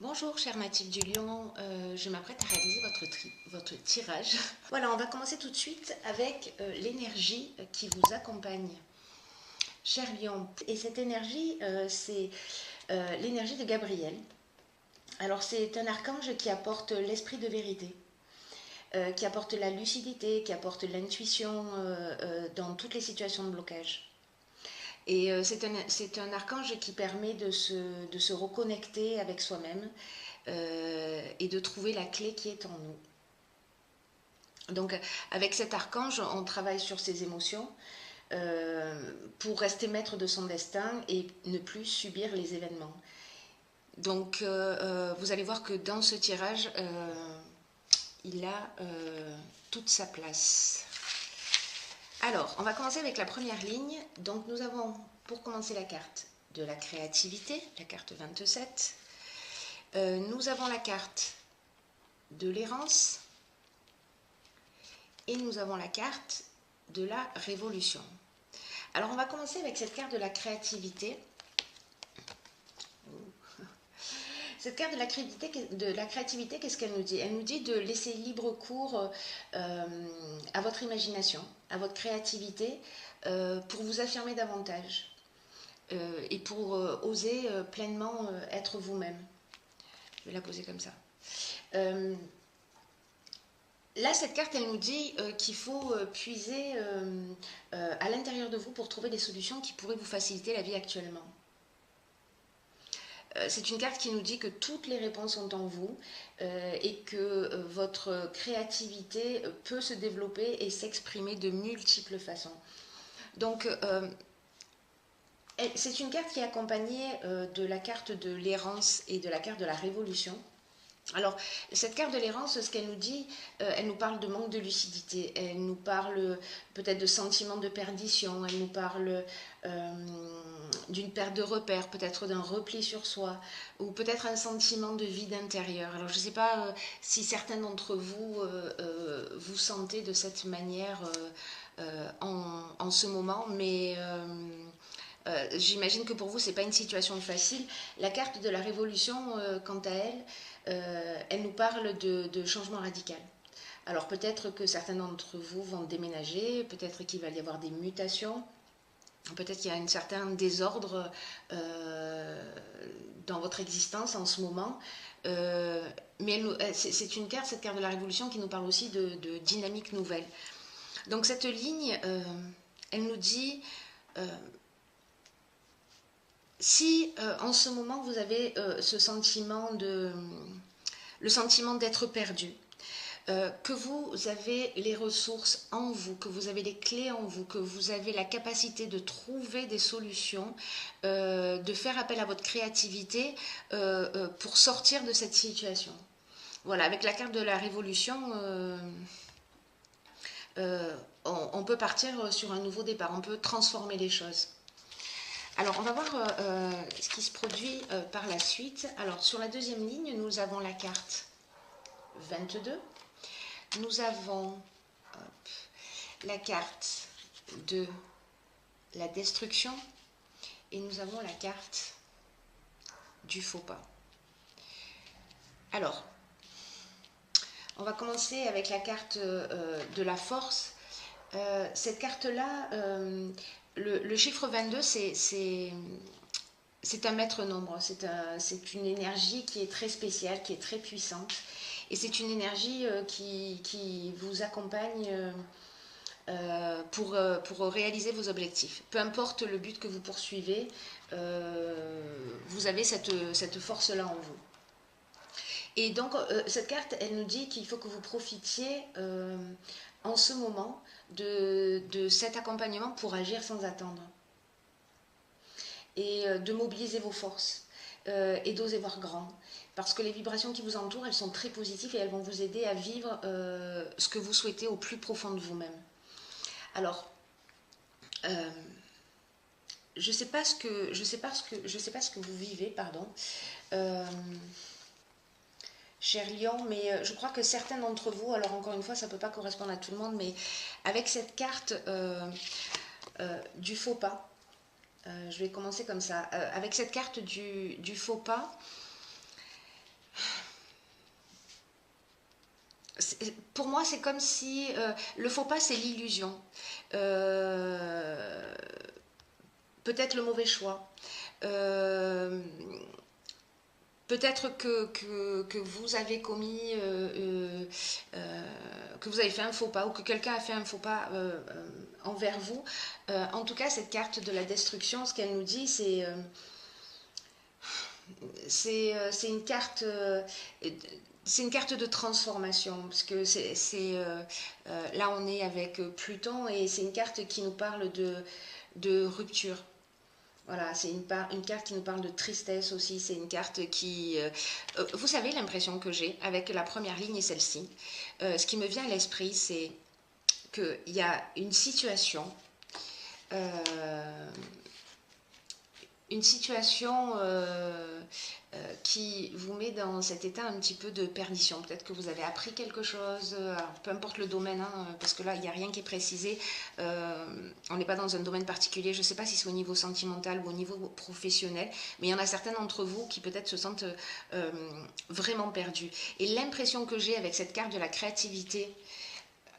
Bonjour chers natifs du Lion, je m'apprête à réaliser votre tirage. Voilà, on va commencer tout de suite avec l'énergie qui vous accompagne. Cher Lion, et cette énergie, c'est l'énergie de Gabriel. Alors c'est un archange qui apporte l'esprit de vérité, qui apporte la lucidité, qui apporte l'intuition dans toutes les situations de blocage. Et c'est un archange qui permet de se reconnecter avec soi-même et de trouver la clé qui est en nous. Donc avec cet archange, on travaille sur ses émotions pour rester maître de son destin et ne plus subir les événements. Donc vous allez voir que dans ce tirage, il a toute sa place. Alors, on va commencer avec la première ligne. Donc nous avons, pour commencer, la carte de la créativité, la carte 27. Nous avons la carte de l'errance et nous avons la carte de la révolution. Alors on va commencer avec cette carte de la créativité. Cette carte de la créativité, qu'est-ce qu'elle nous dit? Elle nous dit de laisser libre cours à votre imagination, à votre créativité, pour vous affirmer davantage et pour oser pleinement être vous-même. Je vais la poser comme ça. Là, cette carte, elle nous dit qu'il faut puiser à l'intérieur de vous pour trouver des solutions qui pourraient vous faciliter la vie actuellement. C'est une carte qui nous dit que toutes les réponses sont en vous et que votre créativité peut se développer et s'exprimer de multiples façons. Donc, c'est une carte qui est accompagnée de la carte de l'errance et de la carte de la révolution. Alors, cette carte de l'errance, ce qu'elle nous dit, elle nous parle de manque de lucidité, elle nous parle peut-être de sentiment de perdition, elle nous parle d'une perte de repères, peut-être d'un repli sur soi, ou peut-être un sentiment de vide intérieur. Alors, je ne sais pas si certains d'entre vous vous sentez de cette manière en ce moment, mais j'imagine que pour vous, ce n'est pas une situation facile. La carte de la révolution, quant à elle, elle nous parle de changement radical. Alors peut-être que certains d'entre vous vont déménager, peut-être qu'il va y avoir des mutations, peut-être qu'il y a un certain désordre dans votre existence en ce moment. Mais c'est une carte, cette carte de la révolution, qui nous parle aussi de dynamique nouvelle. Donc cette ligne, elle nous dit... si en ce moment vous avez ce sentiment le sentiment d'être perdu, que vous avez les ressources en vous, que vous avez les clés en vous, que vous avez la capacité de trouver des solutions, de faire appel à votre créativité pour sortir de cette situation. Voilà, avec la carte de la révolution, on peut partir sur un nouveau départ, on peut transformer les choses. Alors, on va voir ce qui se produit par la suite. Alors, sur la deuxième ligne, nous avons la carte 22. Nous avons la carte de la destruction et nous avons la carte du faux pas. Alors, on va commencer avec la carte de la force. Cette carte-là, le chiffre 22, c'est un maître nombre, c'est une énergie qui est très spéciale, qui est très puissante. Et c'est une énergie qui vous accompagne pour réaliser vos objectifs. Peu importe le but que vous poursuivez, vous avez cette force-là en vous. Et donc, cette carte, elle nous dit qu'il faut que vous profitiez en ce moment de cet accompagnement pour agir sans attendre. Et de mobiliser vos forces et d'oser voir grand. Parce que les vibrations qui vous entourent, elles sont très positives et elles vont vous aider à vivre ce que vous souhaitez au plus profond de vous-même. Alors, je ne sais pas ce que vous vivez, pardon, cher Lion, mais je crois que certains d'entre vous, alors encore une fois, ça ne peut pas correspondre à tout le monde, mais avec cette carte du faux pas, je vais commencer comme ça. Avec cette carte du faux pas, Pour moi, c'est comme si le faux pas, c'est l'illusion. Euh, Peut-être le mauvais choix. Euh, Peut-être que vous avez commis, que vous avez fait un faux pas ou que quelqu'un a fait un faux pas envers vous. En tout cas, cette carte de la destruction, ce qu'elle nous dit, c'est une carte. C'est une carte de transformation, parce que là on est avec Pluton et c'est une carte qui nous parle de rupture. Voilà, c'est une carte qui nous parle de tristesse aussi. C'est une carte qui... vous savez l'impression que j'ai avec la première ligne et celle-ci. Ce qui me vient à l'esprit, c'est qu'il y a euh, une situation qui vous met dans cet état un petit peu de perdition. Peut-être que vous avez appris quelque chose, alors, peu importe le domaine, hein, parce que là, il n'y a rien qui est précisé. On n'est pas dans un domaine particulier. Je ne sais pas si c'est au niveau sentimental ou au niveau professionnel, mais il y en a certains d'entre vous qui peut-être se sentent vraiment perdus. Et l'impression que j'ai avec cette carte de la créativité,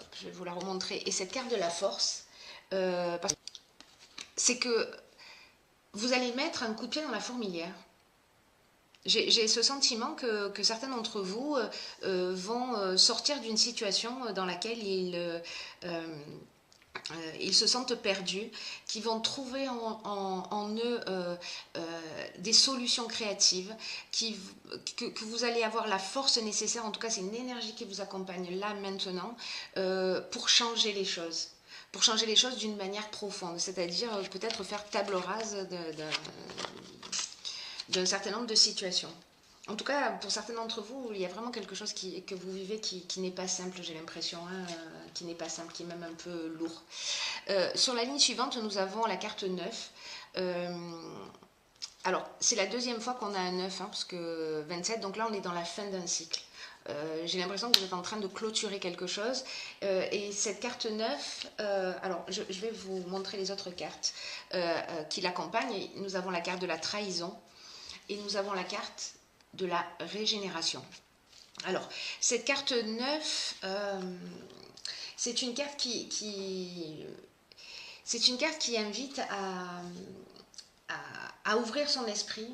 hop, je vais vous la remontrer, et cette carte de la force, c'est que vous allez mettre un coup de pied dans la fourmilière. J'ai ce sentiment que certains d'entre vous vont sortir d'une situation dans laquelle ils se sentent perdus, qui vont trouver en eux des solutions créatives, que vous allez avoir la force nécessaire, en tout cas c'est une énergie qui vous accompagne là maintenant, pour changer les choses. Pour changer les choses d'une manière profonde, c'est-à-dire peut-être faire table rase d'un certain nombre de situations. En tout cas, pour certains d'entre vous, il y a vraiment quelque chose que vous vivez qui n'est pas simple, j'ai l'impression, hein, qui n'est pas simple, qui est même un peu lourd. Sur la ligne suivante, nous avons la carte 9. Alors, c'est la deuxième fois qu'on a un 9, hein, parce que 27, donc là on est dans la fin d'un cycle. J'ai l'impression que vous êtes en train de clôturer quelque chose. Et cette carte 9, alors je vais vous montrer les autres cartes qui l'accompagnent. Nous avons la carte de la trahison et nous avons la carte de la régénération. Alors, cette carte 9, c'est une carte c'est une carte qui invite à ouvrir son esprit,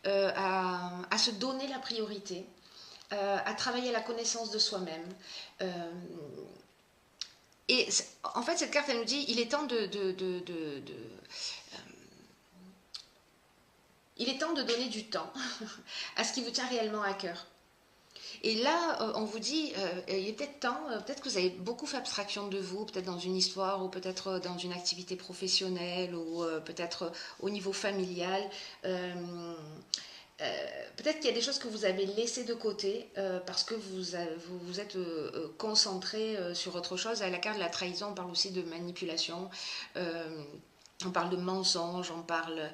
à se donner la priorité, à travailler à la connaissance de soi-même. Et en fait, cette carte, elle nous dit, il est temps il est temps de donner du temps à ce qui vous tient réellement à cœur. Et là, on vous dit, il est peut-être temps, peut-être que vous avez beaucoup fait abstraction de vous, peut-être dans une histoire, ou peut-être dans une activité professionnelle, ou peut-être au niveau familial. Peut-être qu'il y a des choses que vous avez laissées de côté parce que vous êtes concentré sur autre chose. À la carte de la trahison, on parle aussi de manipulation. On parle de mensonges, on parle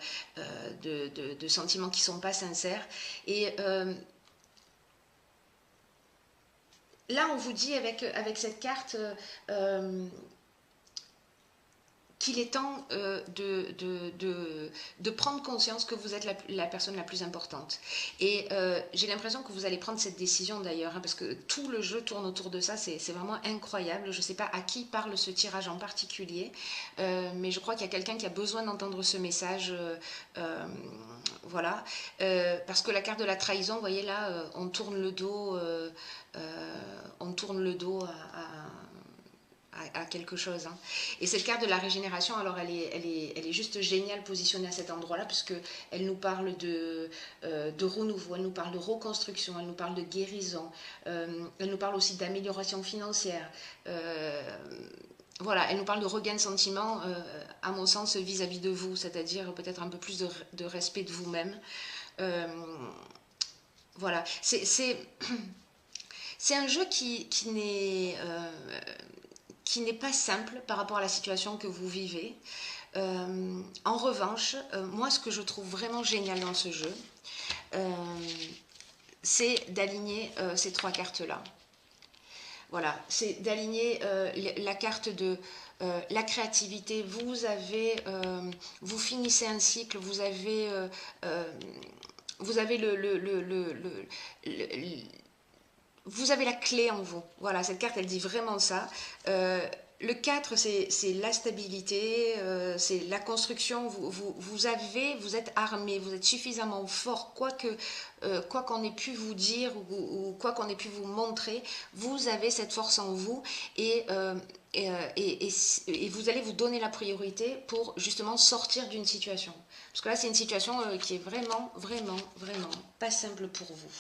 de sentiments qui ne sont pas sincères. Et là, on vous dit avec cette carte qu'il est temps de prendre conscience que vous êtes la personne la plus importante. Et j'ai l'impression que vous allez prendre cette décision d'ailleurs, hein, parce que tout le jeu tourne autour de ça, c'est vraiment incroyable. Je ne sais pas à qui parle ce tirage en particulier, mais je crois qu'il y a quelqu'un qui a besoin d'entendre ce message. Voilà, parce que la carte de la trahison, vous voyez là, on tourne le dos, à quelque chose. Hein. Et cette carte de la régénération, alors elle est juste géniale positionnée à cet endroit-là, puisque elle nous parle de renouveau, elle nous parle de reconstruction, elle nous parle de guérison, elle nous parle aussi d'amélioration financière. Voilà, elle nous parle de regain de sentiment, à mon sens, vis-à-vis de vous, c'est-à-dire peut-être un peu plus de respect de vous-même. Voilà, c'est un jeu qui n'est pas simple par rapport à la situation que vous vivez. En revanche, moi, ce que je trouve vraiment génial dans ce jeu, c'est d'aligner ces trois cartes-là. Voilà, c'est d'aligner la carte de la créativité. Vous finissez un cycle, vous avez vous avez la clé en vous. Voilà, cette carte, elle dit vraiment ça. Le 4, c'est la stabilité, c'est la construction. Vous êtes armé, vous êtes suffisamment fort, quoi qu'on ait pu vous dire ou quoi qu'on ait pu vous montrer, vous avez cette force en vous et vous allez vous donner la priorité pour justement sortir d'une situation. Parce que là, c'est une situation qui est vraiment, vraiment, vraiment pas simple pour vous.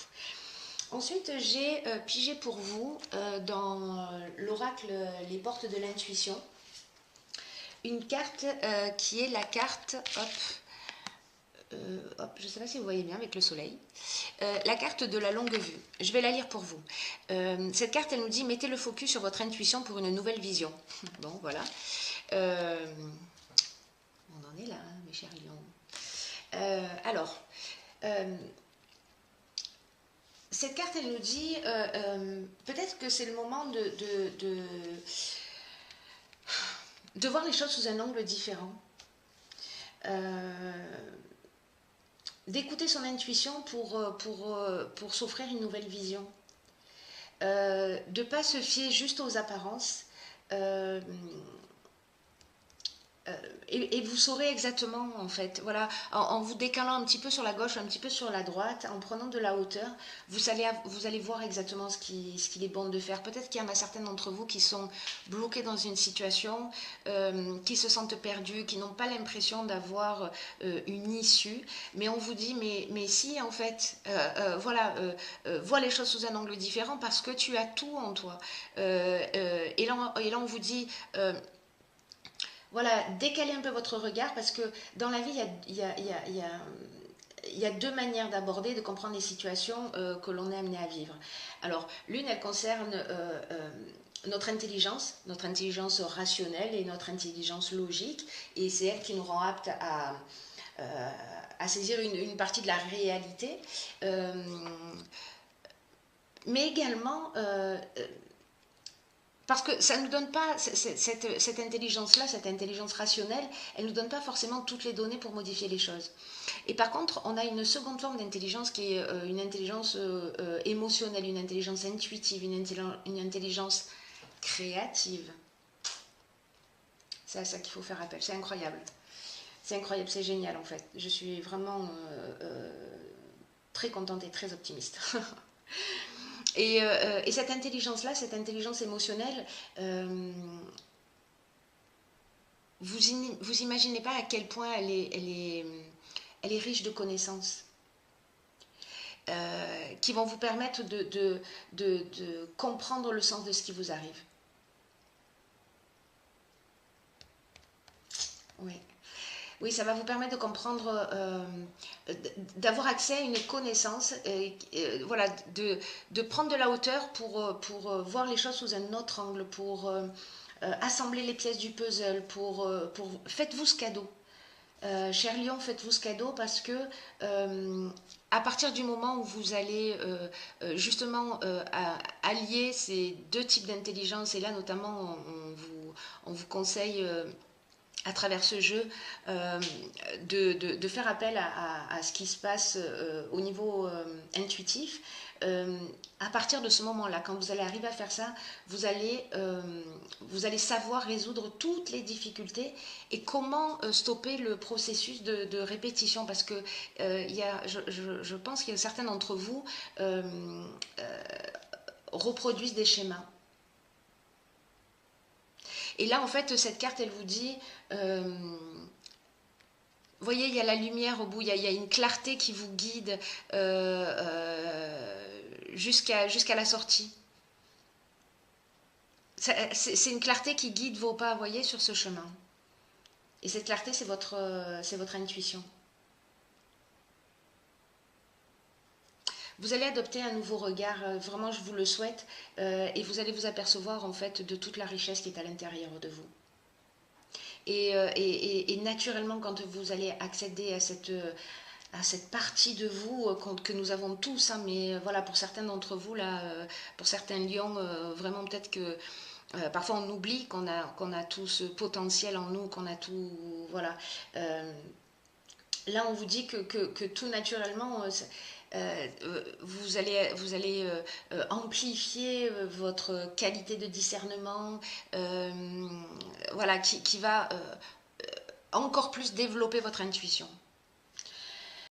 Ensuite, j'ai pigé pour vous dans l'oracle Les portes de l'intuition une carte qui est la carte, je ne sais pas si vous voyez bien avec le soleil, la carte de la longue vue. Je vais la lire pour vous. Cette carte, elle nous dit « Mettez le focus sur votre intuition pour une nouvelle vision ». Bon, voilà. On en est là, hein, mes chers lions. Cette carte, elle nous dit, peut-être que c'est le moment de voir les choses sous un angle différent. D'écouter son intuition pour s'offrir une nouvelle vision. De ne pas se fier juste aux apparences. Et vous saurez exactement, en fait, voilà, en vous décalant un petit peu sur la gauche, un petit peu sur la droite, en prenant de la hauteur, vous allez voir exactement ce qu'il est bon de faire. Peut-être qu'il y en a certains d'entre vous qui sont bloqués dans une situation, qui se sentent perdus, qui n'ont pas l'impression d'avoir une issue, mais on vous dit, mais si, en fait, vois les choses sous un angle différent parce que tu as tout en toi. Et là, on vous dit... voilà, décalez un peu votre regard parce que dans la vie, il y a deux manières d'aborder, de comprendre les situations que l'on est amené à vivre. Alors, l'une, elle concerne notre intelligence rationnelle et notre intelligence logique, et c'est elle qui nous rend aptes à saisir une partie de la réalité. Mais également... parce que ça ne nous donne pas, cette intelligence-là, cette intelligence rationnelle, elle ne nous donne pas forcément toutes les données pour modifier les choses. Et par contre, on a une seconde forme d'intelligence qui est une intelligence émotionnelle, une intelligence intuitive, une intelligence créative. C'est à ça qu'il faut faire appel. C'est incroyable. C'est incroyable, c'est génial en fait. Je suis vraiment très contente et très optimiste. Et cette intelligence-là, cette intelligence émotionnelle, vous imaginez pas à quel point elle est riche de connaissances qui vont vous permettre de comprendre le sens de ce qui vous arrive. Oui. Oui, ça va vous permettre de comprendre, d'avoir accès à une connaissance, voilà, de prendre de la hauteur pour voir les choses sous un autre angle, pour assembler les pièces du puzzle, faites-vous ce cadeau. Cher Lion, faites-vous ce cadeau parce que à partir du moment où vous allez justement allier ces deux types d'intelligence, et là notamment on vous conseille à travers ce jeu, de faire appel à ce qui se passe au niveau intuitif. À partir de ce moment-là, quand vous allez arriver à faire ça, vous allez savoir résoudre toutes les difficultés et comment stopper le processus de répétition. Parce que je pense qu'il y a certains d'entre vous reproduisent des schémas. Et là, en fait, cette carte, elle vous dit, vous voyez, il y a la lumière au bout, il y a une clarté qui vous guide jusqu'à la sortie. C'est une clarté qui guide vos pas, vous voyez, sur ce chemin. Et cette clarté, c'est votre intuition. Vous allez adopter un nouveau regard, vraiment je vous le souhaite, et vous allez vous apercevoir en fait de toute la richesse qui est à l'intérieur de vous. Et naturellement, quand vous allez accéder à cette partie de vous que nous avons tous, hein, mais voilà, pour certains d'entre vous, là, pour certains lions, vraiment peut-être que parfois on oublie qu'on a tout ce potentiel en nous, qu'on a tout, voilà. Là, on vous dit que tout naturellement... vous allez amplifier votre qualité de discernement, voilà, qui va encore plus développer votre intuition.